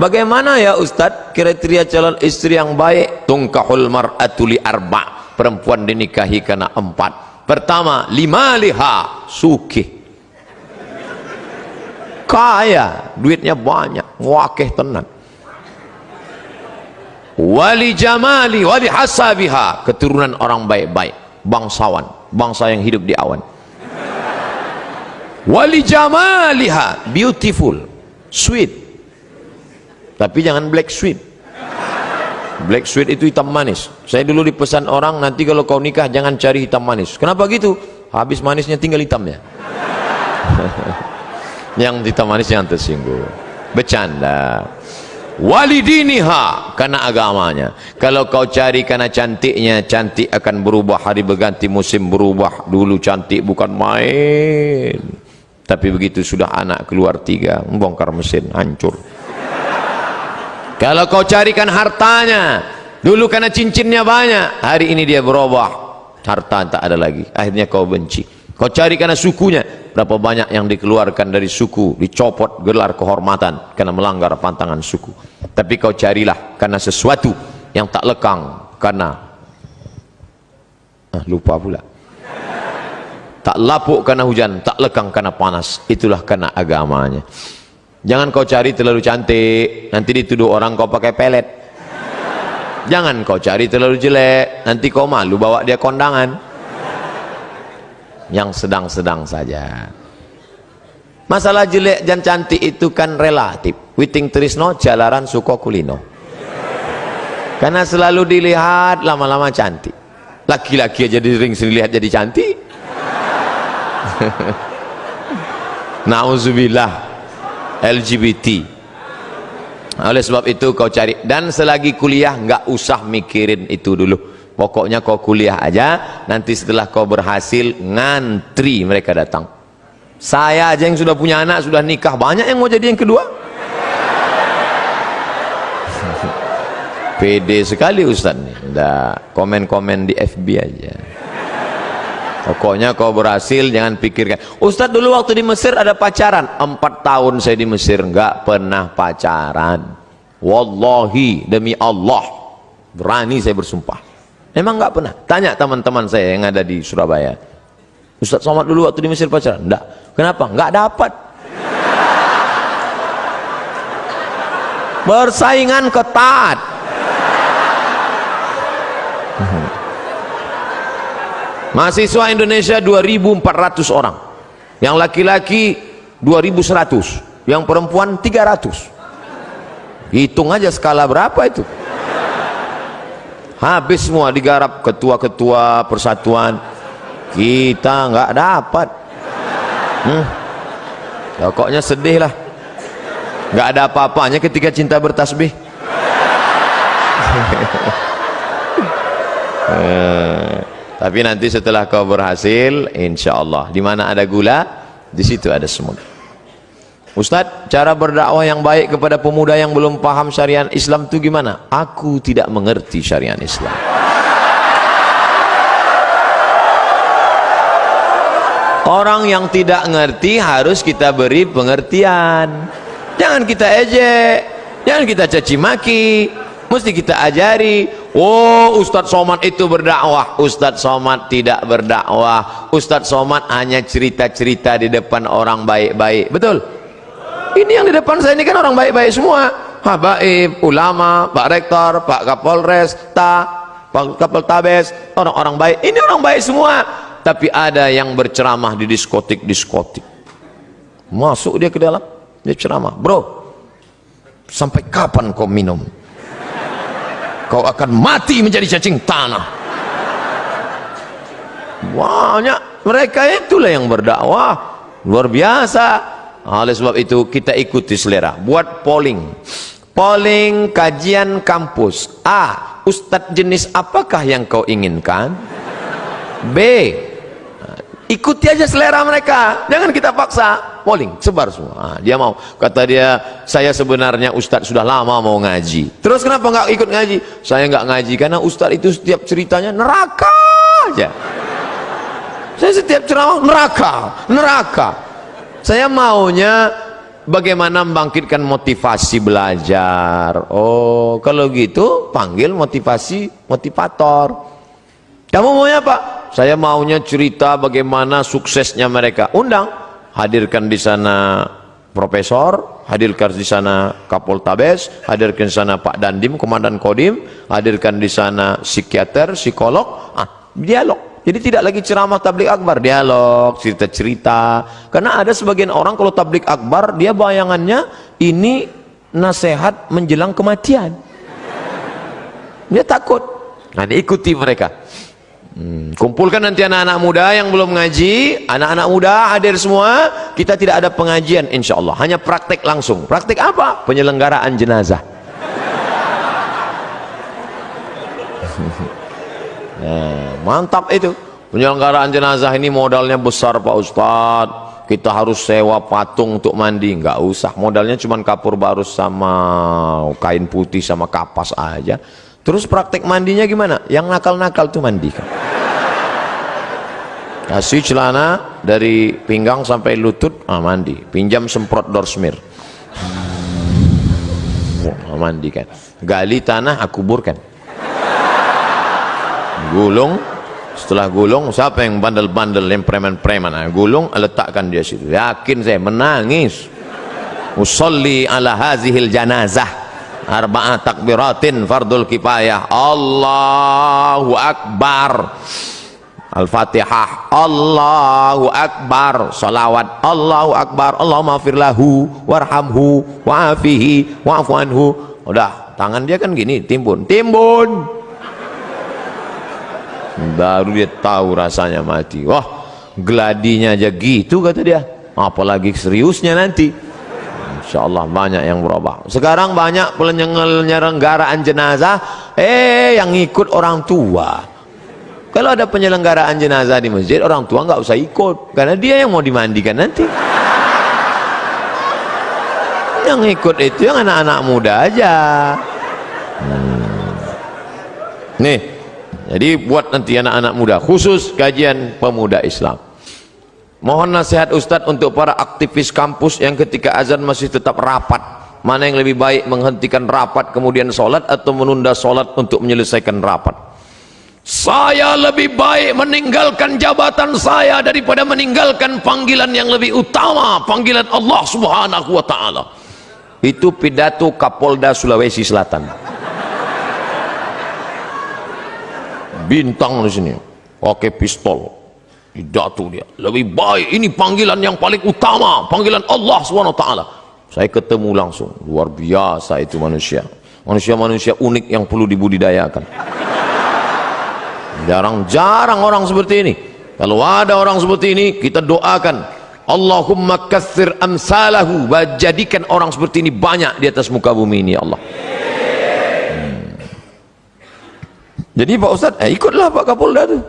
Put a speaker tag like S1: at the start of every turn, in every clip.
S1: bagaimana ya Ustadz kriteria calon istri yang baik? Tungkahul mar'atu li arba', perempuan dinikahi karena 4. Pertama, limaliha, sugih, kaya, duitnya banyak, wakeh tenan. Wali jamali wali hasabiha, keturunan orang baik-baik, bangsawan, bangsa yang hidup di awan. Wali jamaliha, beautiful, sweet, tapi jangan black sweet. Black sweet itu hitam manis. Saya dulu dipesan orang, nanti kalau kau nikah jangan cari hitam manis. Kenapa gitu? Habis manisnya tinggal hitamnya. Yang hitam manis yang tersinggung. Bercanda. Walidiniha, karena agamanya. Kalau kau cari karena cantiknya, cantik akan berubah, hari berganti musim berubah. Dulu cantik bukan main, tapi begitu sudah anak keluar 3, membongkar mesin, hancur. Kalau kau carikan hartanya, dulu karena cincinnya banyak, hari ini dia berubah, harta tak ada lagi, akhirnya kau benci. Kau cari karena sukunya, berapa banyak yang dikeluarkan dari suku, dicopot gelar kehormatan karena melanggar pantangan suku. Tapi kau carilah karena sesuatu yang tak lekang, karena lupa pula, tak lapuk karena hujan, tak lekang karena panas, itulah karena agamanya. Jangan kau cari terlalu cantik, nanti dituduh orang kau pakai pelet. Jangan kau cari terlalu jelek, nanti kau malu bawa dia kondangan. Yang sedang-sedang saja. Masalah jelek dan cantik itu kan relatif. Witing trisno jalaran suko kulino. Karena selalu dilihat lama-lama cantik. Laki-laki aja sering lihat jadi cantik. Nauzubillah. LGBT. Oleh sebab itu kau cari, dan selagi kuliah nggak usah mikirin itu dulu. Pokoknya kau kuliah aja, nanti setelah kau berhasil ngantri mereka datang. Saya aja yang sudah punya anak, sudah nikah, banyak yang mau jadi yang kedua. Pede sekali Ustaz nih. Nggak komen-komen di FB aja. Pokoknya kau berhasil, jangan pikirkan. Ustaz dulu waktu di Mesir ada pacaran. 4 tahun saya di Mesir nggak pernah pacaran. Wallahi, demi Allah, berani saya bersumpah. Memang nggak pernah. Tanya teman-teman saya yang ada di Surabaya. Ustaz Somad dulu waktu di Mesir pacaran? Enggak. Kenapa? Nggak dapat. Persaingan ketat. Mahasiswa Indonesia 2.400 orang, yang laki-laki 2.100, yang perempuan 300. Hitung aja skala berapa itu. Habis semua digarap ketua-ketua persatuan, kita nggak dapat. Pokoknya sedih lah, nggak ada apa-apanya ketika cinta bertasbih. Tapi nanti setelah kau berhasil, insya Allah, di mana ada gula, di situ ada semut. Ustadz, cara berdakwah yang baik kepada pemuda yang belum paham syariat Islam itu gimana? Aku tidak mengerti syariat Islam. Orang yang tidak ngerti harus kita beri pengertian. Jangan kita ejek, jangan kita caci maki, mesti kita ajari. Oh, Ustadz Somad itu berdakwah. Ustadz Somad tidak berdakwah. Ustadz Somad hanya cerita-cerita di depan orang baik-baik. Betul? Ini yang di depan saya ini kan orang baik-baik semua. Habaib, ulama, Pak Rektor, Pak Kapolres, Pak Kapoltabes, orang-orang baik. Ini orang baik semua. Tapi ada yang berceramah di diskotik-diskotik. Masuk dia ke dalam, dia ceramah. Bro, sampai kapan kau minum? Kau akan mati menjadi cacing tanah. Banyak mereka itulah yang berdakwah luar biasa. Oleh sebab itu kita ikuti selera, buat polling kajian kampus. A, ustadz jenis apakah yang kau inginkan? B, ikuti aja selera mereka, jangan kita paksa. Polling, sebar semua. Dia mau, kata dia, saya sebenarnya ustadz sudah lama mau ngaji. Terus kenapa nggak ikut ngaji? Saya nggak ngaji karena ustadz itu setiap ceritanya neraka aja. Saya setiap ceramah neraka. Saya maunya bagaimana membangkitkan motivasi belajar. Oh, kalau gitu panggil motivator. Kamu maunya apa? Saya maunya cerita bagaimana suksesnya mereka. Undang, hadirkan di sana profesor, hadirkan di sana Kapoltabes, hadirkan di sana Pak Dandim, Komandan Kodim, hadirkan di sana psikiater, psikolog, dialog. Jadi tidak lagi ceramah tablik akbar, dialog, cerita-cerita. Karena ada sebagian orang kalau tablik akbar, dia bayangannya ini nasihat menjelang kematian. Dia takut. Nah, diikuti mereka. Kumpulkan nanti anak-anak muda yang belum ngaji, anak-anak muda hadir semua. Kita tidak ada pengajian insya Allah, hanya praktek langsung. Praktek apa? Penyelenggaraan jenazah. Nah, mantap itu. Penyelenggaraan jenazah ini modalnya besar Pak Ustadz. Kita harus sewa patung untuk mandi. Nggak usah, modalnya cuma kapur barus sama kain putih sama kapas aja. Terus praktek mandinya gimana? Yang nakal-nakal tuh mandikan. Kasih celana dari pinggang sampai lutut, mandi. Pinjam semprot dorsmir, mandikan. Gali tanah, aku kuburkan. Gulung, setelah gulung, siapa yang bandel-bandel, yang preman-preman, gulung, letakkan dia situ. Yakin saya, menangis. Usolli ala hazihil janazah arba'a takbiratin fardul kifayah. Allahu Akbar, Al-Fatihah, Allahu Akbar, salawat, Allahu Akbar, Allahumma afir lahu warhamhu wa'afihi wa'afu anhu. Udah, tangan dia kan gini, timbun, baru dia tahu rasanya mati. Wah, gladinya aja gitu kata dia, apalagi seriusnya nanti. Insya Allah banyak yang berubah. Sekarang banyak penyelenggaraan jenazah, yang ikut orang tua. Kalau ada penyelenggaraan jenazah di masjid, orang tua nggak usah ikut, karena dia yang mau dimandikan nanti. Yang ikut itu yang anak-anak muda aja. Nih, jadi buat nanti anak-anak muda, khusus kajian pemuda Islam. Mohon nasihat Ustadz untuk para aktivis kampus yang ketika azan masih tetap rapat. Mana yang lebih baik, menghentikan rapat kemudian sholat atau menunda sholat untuk menyelesaikan rapat? Saya lebih baik meninggalkan jabatan saya daripada meninggalkan panggilan yang lebih utama, panggilan Allah Subhanahu wa Ta'ala. Itu pidato Kapolda Sulawesi Selatan. Bintang di sini, pakai pistol. Pidato dia, lebih baik, ini panggilan yang paling utama, panggilan Allah SWT. Saya ketemu langsung, luar biasa itu manusia, manusia unik yang perlu dibudidayakan. Jarang-jarang orang seperti ini. Kalau ada orang seperti ini, kita doakan, Allahumma katsir amsalahu, jadikan orang seperti ini banyak di atas muka bumi ini, ya Allah. Jadi Pak Ustadz, ikutlah Pak Kapolda tuh.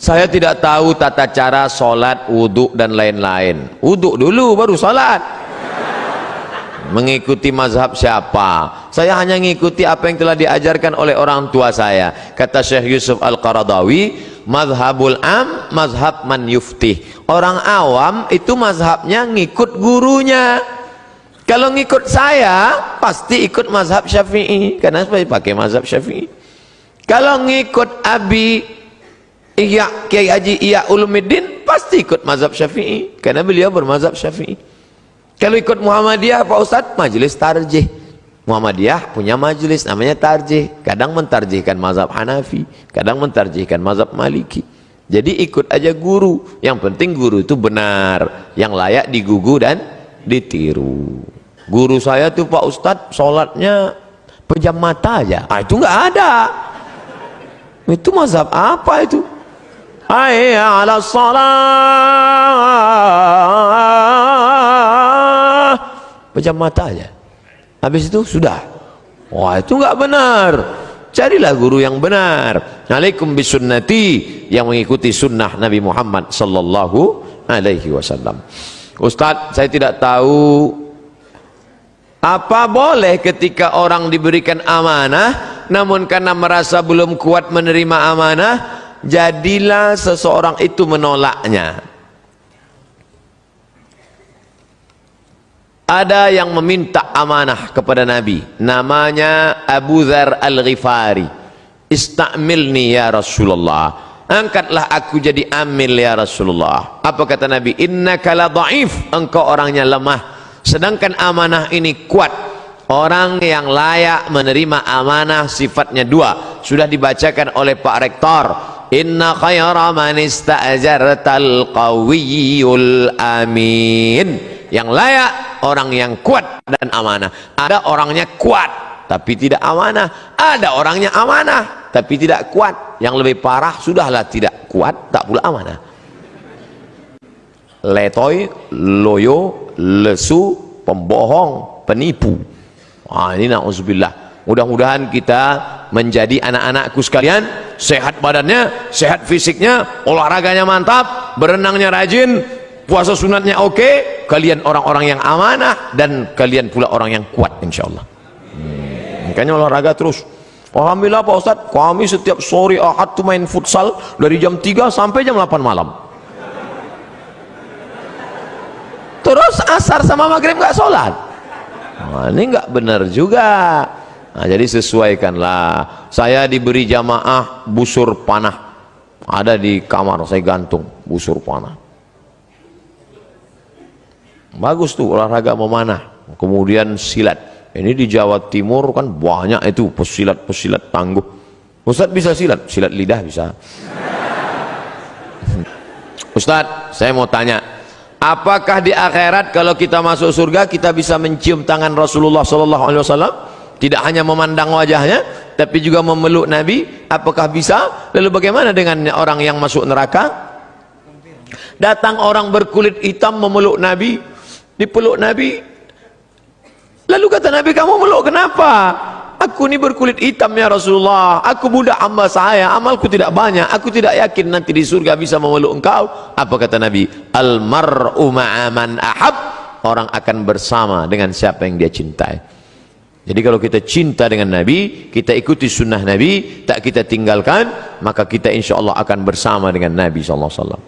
S1: Saya tidak tahu tata cara sholat, wudhu dan lain-lain. Wudhu dulu baru sholat. Mengikuti mazhab siapa? Saya hanya mengikuti apa yang telah diajarkan oleh orang tua saya. Kata Syekh Yusuf Al-Qaradawi, mazhabul am, mazhab man yuftih. Orang awam itu mazhabnya ngikut gurunya. Kalau ngikut saya, pasti ikut mazhab Syafi'i, karena saya pakai mazhab Syafi'i. Kalau ngikut Abi Kiai Haji Ihya Ulumuddin, pasti ikut mazhab Syafi'i, karena beliau bermazhab Syafi'i. Kalau ikut Muhammadiyah Pak Ustadz, majelis tarjih. Muhammadiyah punya majelis namanya tarjih, kadang mentarjihkan mazhab Hanafi, kadang mentarjihkan mazhab Maliki. Jadi ikut aja guru, yang penting guru itu benar, yang layak digugu dan ditiru. Guru saya tuh Pak Ustadz sholatnya pejam mata aja, itu nggak ada. Itu mazhab apa itu? Hayya 'alas shalah, pejam mata aja, habis itu sudah. Wah, itu nggak benar. Carilah guru yang benar. Alaikum bisunnati, yang mengikuti sunnah Nabi Muhammad sallallahu alaihi wasallam. Ustadz, saya tidak tahu apa boleh ketika orang diberikan amanah namun karena merasa belum kuat menerima amanah, jadilah seseorang itu menolaknya. ada yang meminta amanah kepada Nabi, namanya Abu Dzar Al-Ghifari. Istamilni ya Rasulullah, angkatlah aku jadi amil ya Rasulullah. Apa kata Nabi? Innaka la dhaif, engkau orangnya lemah, sedangkan amanah ini kuat. Orang yang layak menerima amanah sifatnya dua, sudah dibacakan oleh Pak Rektor. Inna khaira man ista'jartal qawiyyul amin. Yang layak orang yang kuat dan amanah. Ada orangnya kuat tapi tidak amanah, ada orangnya amanah tapi tidak kuat. Yang lebih parah, sudahlah tidak kuat tak pula amanah. Letoy, loyo, lesu, pembohong, penipu. Ini na'udzubillah. Mudah-mudahan kita menjadi anak-anakku sekalian sehat badannya, sehat fisiknya, olahraganya mantap, berenangnya rajin, puasa sunatnya oke, kalian orang-orang yang amanah, dan kalian pula orang yang kuat insyaallah. Makanya olahraga terus. Alhamdulillah Pak Ustadz, kami setiap sore Ahad tuh main futsal dari jam 3 sampai jam 8 malam. Terus asar sama maghrib nggak sholat. Ini nggak benar juga. Jadi sesuaikanlah. Saya diberi jamaah busur panah, ada di kamar saya gantung busur panah. Bagus tuh olahraga memanah. Kemudian silat. Ini di Jawa Timur kan banyak itu pesilat-pesilat tangguh. Ustadz bisa silat? Silat lidah bisa. Ustadz, saya mau tanya, apakah di akhirat kalau kita masuk surga kita bisa mencium tangan Rasulullah SAW? Tidak hanya memandang wajahnya, tapi juga memeluk Nabi. Apakah bisa? Lalu bagaimana dengan orang yang masuk neraka? Datang orang berkulit hitam memeluk Nabi, dipeluk Nabi. Lalu kata Nabi, kamu meluk kenapa? Aku ini berkulit hitam ya Rasulullah, aku budak hamba saya, amalku tidak banyak, aku tidak yakin nanti di surga bisa memeluk engkau. Apa kata Nabi? Al-mar'u ma'aman ahab, orang akan bersama dengan siapa yang dia cintai. Jadi kalau kita cinta dengan Nabi, kita ikuti sunnah Nabi, tak kita tinggalkan, maka kita insya Allah akan bersama dengan Nabi SAW.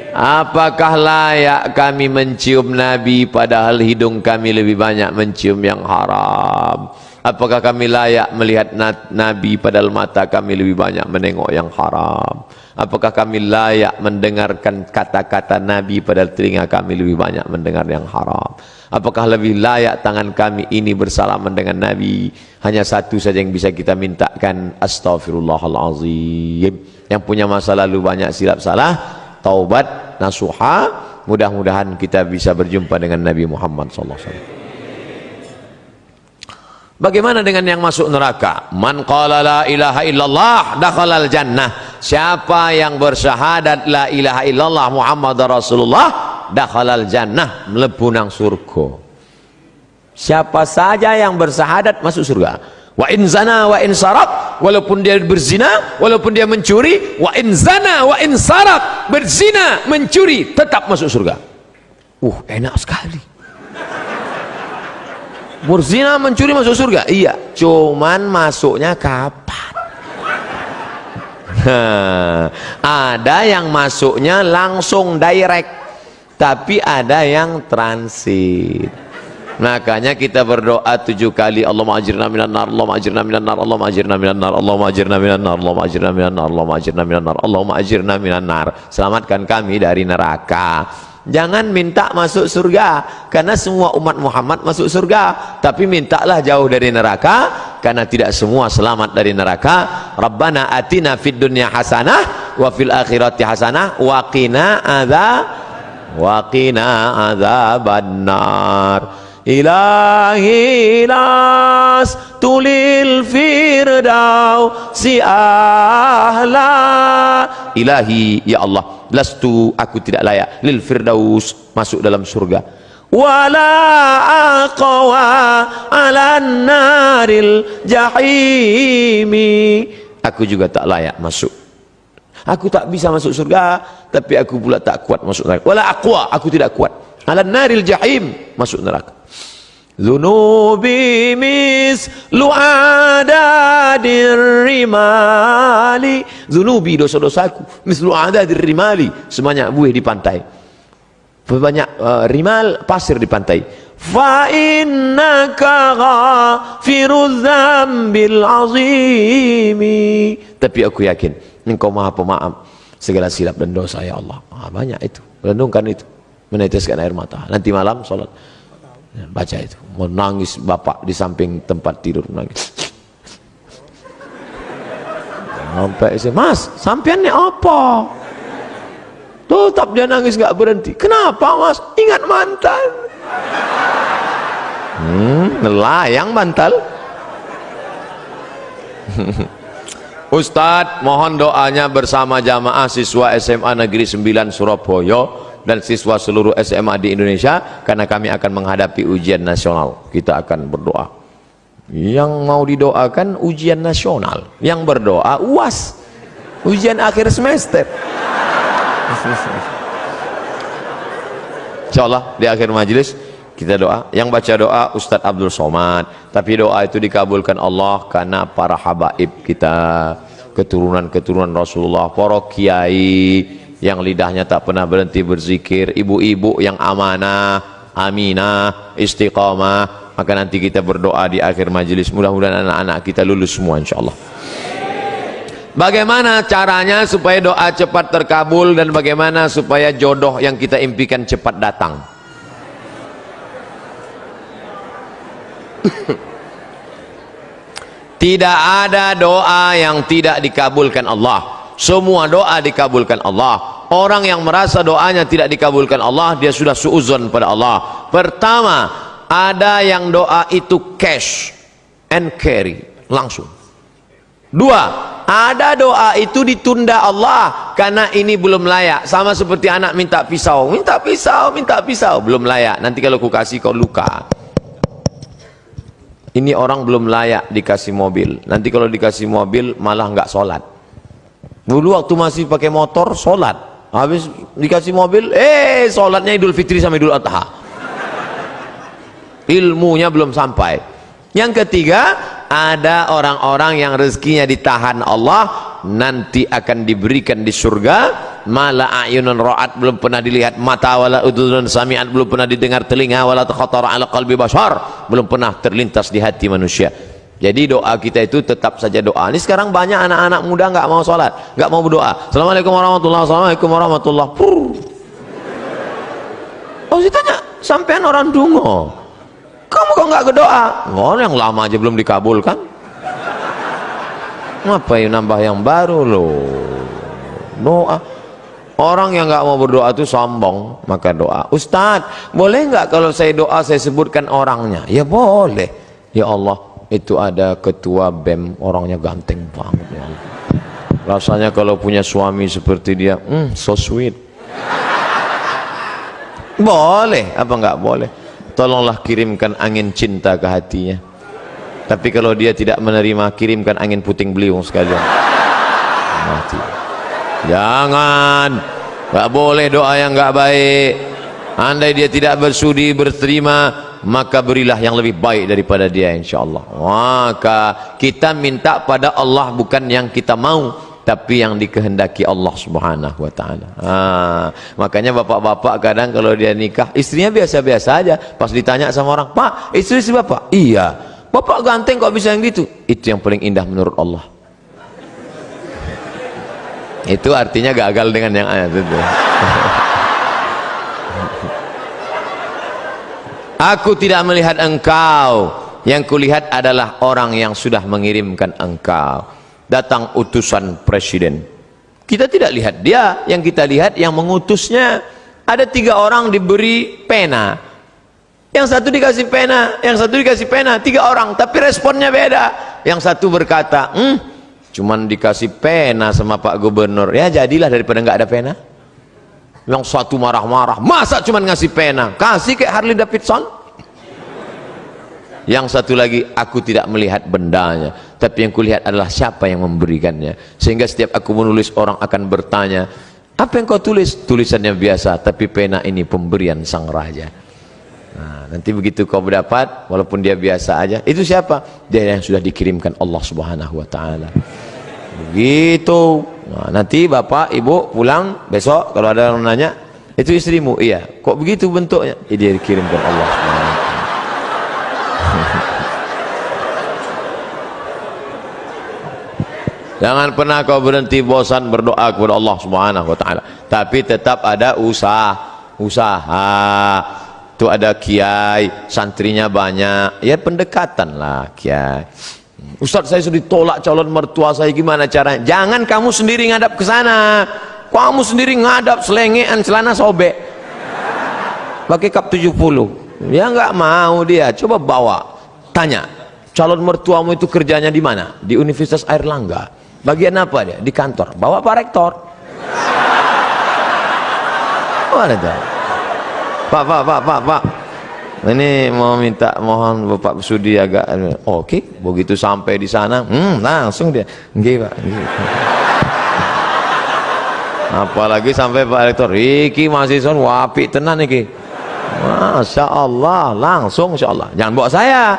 S1: Apakah layak kami mencium Nabi padahal hidung kami lebih banyak mencium yang haram? Apakah kami layak melihat Nabi padahal mata kami lebih banyak menengok yang haram? Apakah kami layak mendengarkan kata-kata Nabi padahal telinga kami lebih banyak mendengar yang haram? Apakah lebih layak tangan kami ini bersalaman dengan Nabi? Hanya satu saja yang bisa kita mintakan, astaghfirullahalazim. Yang punya masa lalu banyak silap salah, taubat nasuha, mudah-mudahan kita bisa berjumpa dengan Nabi Muhammad SAW. Bagaimana dengan yang masuk neraka? Man qala la ilaha illallah dakhalal jannah. Siapa yang bersyahadat la ilaha illallah Muhammad Rasulullah, dakhalal jannah, mlebu nang surga. Siapa saja yang bersyahadat masuk surga. Wa in zana wa in sarak, walaupun dia berzina, walaupun dia mencuri, wa in zana wa in sarak, berzina, mencuri, tetap masuk surga. Enak sekali. Berzina, mencuri masuk surga? Iya, cuman masuknya kapan? Ada yang masuknya langsung direct, tapi ada yang transit. Makanya kita berdoa 7 kali, Allahumma ajirna minan nar, Allahumma ajirna minan nar, Allahumma ajirna minan nar, Allahumma ajirna minan nar, Allahumma ajirna minan nar, Allahumma ajirna minan nar, Allahumma ajirna minan nar. Selamatkan kami dari neraka. Jangan minta masuk surga, karena semua umat Muhammad masuk surga, tapi mintalah jauh dari neraka, karena tidak semua selamat dari neraka. Rabbana atina fid dunya hasanah wa fil akhirati hasanah wa qina adzabannar. Ilahi las tulil firdausi ahla. Ilahi, ya Allah, lastu, aku tidak layak, lil firdaus, masuk dalam surga. Wala aqwa ala naril jahimi, aku juga tak layak masuk. Aku tak bisa masuk surga, tapi aku pula tak kuat masuk neraka. Wala aqwa, aku tidak kuat ala naril jahim, masuk neraka. Zunubi mislu adadir rimali, zunubi, dosa-dosaku, mislu adadir rimali, sebanyak buih di pantai. banyak rimal, pasir di pantai. Fa innaka ghafirudz dzambil azimi. Tapi aku yakin Engkau Maha Pemaaf segala silap dan dosa ya Allah. Banyak itu. Renungkan itu. Meneteskan air mata. Nanti malam sholat. Baca itu. Menangis bapak di samping tempat tidur menangis. Sampai Mas, sampean ini apa? Tetap dia nangis nggak berhenti. Kenapa Mas? Ingat mantan. Melayang bantal. Ustadz, mohon doanya bersama jamaah siswa SMA Negeri 9 Surabaya dan siswa seluruh SMA di Indonesia, karena kami akan menghadapi ujian nasional. Kita akan berdoa. Yang mau didoakan ujian nasional, yang berdoa UAS, ujian akhir semester. Insyaallah di akhir majelis kita doa. Yang baca doa Ustadz Abdul Somad, tapi doa itu dikabulkan Allah karena para habaib kita, keturunan-keturunan Rasulullah, para kiai yang lidahnya tak pernah berhenti berzikir, ibu-ibu yang amanah, aminah, istiqamah. Maka nanti kita berdoa di akhir majelis, mudah-mudahan anak-anak kita lulus semua insyaallah. Bagaimana caranya supaya doa cepat terkabul dan bagaimana supaya jodoh yang kita impikan cepat datang? Tidak ada doa yang tidak dikabulkan Allah. Semua doa dikabulkan Allah. Orang yang merasa doanya tidak dikabulkan Allah, dia sudah suudzon pada Allah. Pertama, ada yang doa itu cash and carry, langsung. Dua, ada doa itu ditunda Allah karena ini belum layak. Sama seperti anak minta pisau, minta pisau, minta pisau, belum layak. Nanti kalau ku kasih kau luka. Ini orang belum layak dikasih mobil. Nanti kalau dikasih mobil malah nggak sholat. Dulu waktu masih pakai motor sholat, habis dikasih mobil, sholatnya Idul Fitri sama Idul Adha. Ilmunya belum sampai. Yang ketiga, ada orang-orang yang rezekinya ditahan Allah, nanti akan diberikan di surga. Mala ayunun ra'at, belum pernah dilihat mata, wala udhunun sami'at, belum pernah didengar telinga, wala takhatara ala qalbi bashar, belum pernah terlintas di hati manusia. Jadi doa kita itu tetap saja doa. Ini sekarang banyak anak-anak muda nggak mau sholat, nggak mau berdoa. Assalamualaikum warahmatullahi wabarakatuh. Assalamualaikum warahmatullahi wabarakatuh. Oh, ditanya, sampean orang dungo, kamu kok nggak berdoa? Oh, yang lama aja belum dikabulkan. Ngapain nambah yang baru loh? Doa. Orang yang nggak mau berdoa itu sombong, maka doa. Ustadz, boleh nggak kalau saya doa saya sebutkan orangnya? Ya boleh. Ya Allah, itu ada ketua BEM, orangnya ganteng banget ya Allah. Rasanya kalau punya suami seperti dia, so sweet. Boleh, apa nggak boleh? Tolonglah kirimkan angin cinta ke hatinya. Tapi kalau dia tidak menerima, kirimkan angin puting beliung sekalian. Mati. Jangan, nggak boleh doa yang nggak baik. Andai dia tidak bersudi berterima, maka berilah yang lebih baik daripada dia insyaallah. Maka kita minta pada Allah bukan yang kita mau, tapi yang dikehendaki Allah subhanahu wa ta'ala. Makanya bapak-bapak kadang kalau dia nikah, istrinya biasa-biasa aja. Pas ditanya sama orang, Pak, istri si bapak? Iya. Bapak ganteng kok bisa yang gitu? Itu yang paling indah menurut Allah. Itu artinya gagal dengan yang ayat itu. Aku tidak melihat engkau, yang kulihat adalah orang yang sudah mengirimkan engkau. Datang utusan presiden, kita tidak lihat dia, yang kita lihat yang mengutusnya. Ada 3 orang diberi pena, yang satu dikasih pena, yang satu dikasih pena, 3 orang tapi responnya beda. Yang satu berkata, cuman dikasih pena sama Pak Gubernur, ya jadilah daripada nggak ada pena. Yang satu marah-marah, masa cuman ngasih pena, kasih kayak Harley Davidson. Yang satu lagi, aku tidak melihat bendanya, tapi yang kulihat adalah siapa yang memberikannya. Sehingga setiap aku menulis, orang akan bertanya, apa yang kau tulis? Tulisannya biasa, tapi pena ini pemberian sang raja. Nah, nanti begitu kau berdapat, walaupun dia biasa aja, itu siapa? Dia yang sudah dikirimkan Allah subhanahu wa ta'ala. Begitu. Nah, nanti bapak ibu pulang besok, kalau ada yang nanya, Itu istrimu? Iya. Kok begitu bentuknya? Dia dikirimkan Allah SWT. Jangan pernah kau berhenti bosan berdoa kepada Allah Subhanahu wa taala. Tapi tetap ada usaha. Itu ada kiai, santrinya banyak. Ya pendekatan lah kiai. Ustaz, saya sudah ditolak calon mertua saya, gimana caranya? Jangan kamu sendiri ngadap ke sana. Kamu sendiri ngadap selengean celana sobek. Pakai kap 70. Ya enggak mau dia. Coba bawa. Tanya. Calon mertuamu itu kerjanya di mana? Di Universitas Airlangga. Bagian apa dia? Di kantor. Bawa Pak Rektor. Mana itu? Pak. Ini mau minta, mohon Bapak Sudi agak. Oke, begitu sampai di sana, langsung dia. Nggih, Pak. Nggih. Apalagi sampai Pak Rektor, iki mahasiswa wapi tenan iki. Masya Allah, langsung Insya Allah. Jangan bawa saya.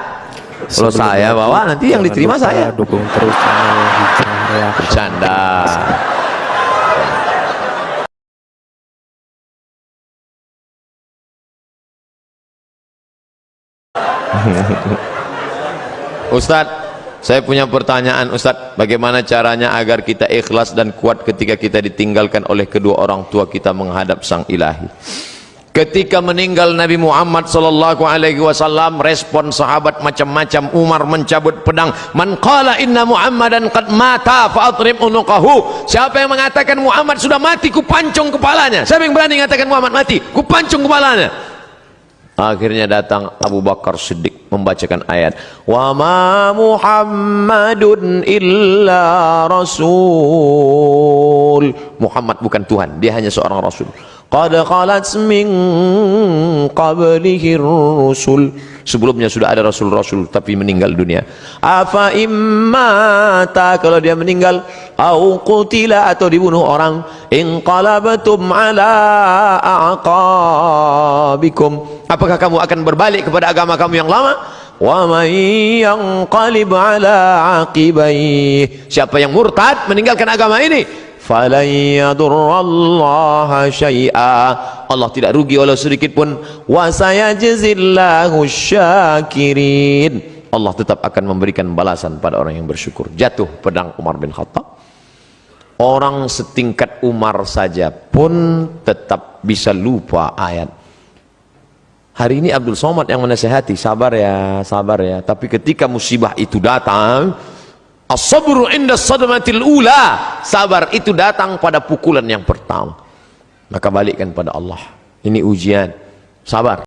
S1: Kalau saya bawa nanti yang diterima saya.
S2: Dukung terus channel Hijrah.
S1: Bercanda. Ustadz, saya punya pertanyaan Ustadz, bagaimana caranya agar kita ikhlas dan kuat ketika kita ditinggalkan oleh kedua orang tua kita menghadap Sang Ilahi? Ketika meninggal Nabi Muhammad sallallahu alaihi wasallam, respon sahabat macam-macam. Umar mencabut pedang, man qala inna Muhammadan qad mata fa atrib unuqahu. Siapa yang mengatakan Muhammad sudah mati, ku pancung kepalanya. Siapa yang berani mengatakan Muhammad mati, ku pancung kepalanya. Akhirnya datang Abu Bakar Siddiq membacakan ayat, wa ma Muhammadun illa rasul. Muhammad bukan Tuhan, dia hanya seorang rasul. Qad khalat min qablihi rusul. Sebelumnya sudah ada rasul-rasul tapi meninggal dunia. Afa immata, kalau dia meninggal, au qutila, atau dibunuh orang, inqalabtum ala aqabikum, apakah kamu akan berbalik kepada agama kamu yang lama? Wa may yanqalib ala aqibaihi, siapa yang murtad meninggalkan agama ini, falan yadurrallaha syai'a, Allah tidak rugi walau sedikit pun. Wa sayajzillahu syakirin, Allah tetap akan memberikan balasan pada orang yang bersyukur. Jatuh pedang Umar bin Khattab. Orang setingkat Umar saja pun tetap bisa lupa ayat. Hari ini Abdul Somad yang menasihati, sabar ya, tapi ketika musibah itu datang, as-sabru inda sadmatil ula, sabar itu datang pada pukulan yang pertama, maka balikkan pada Allah. Ini ujian, sabar.